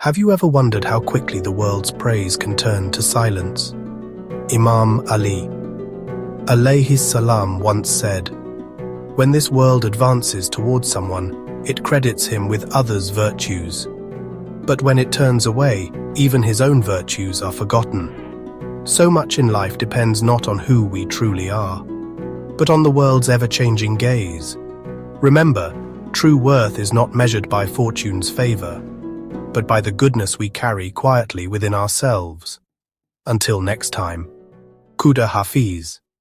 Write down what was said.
Have you ever wondered how quickly the world's praise can turn to silence? Imam Ali, alayhi salam, once said, "When this world advances towards someone, it credits him with others' virtues. But when it turns away, even his own virtues are forgotten." So much in life depends not on who we truly are, but on the world's ever-changing gaze. Remember, true worth is not measured by fortune's favor, but by the goodness we carry quietly within ourselves. Until next time, Khuda Hafiz.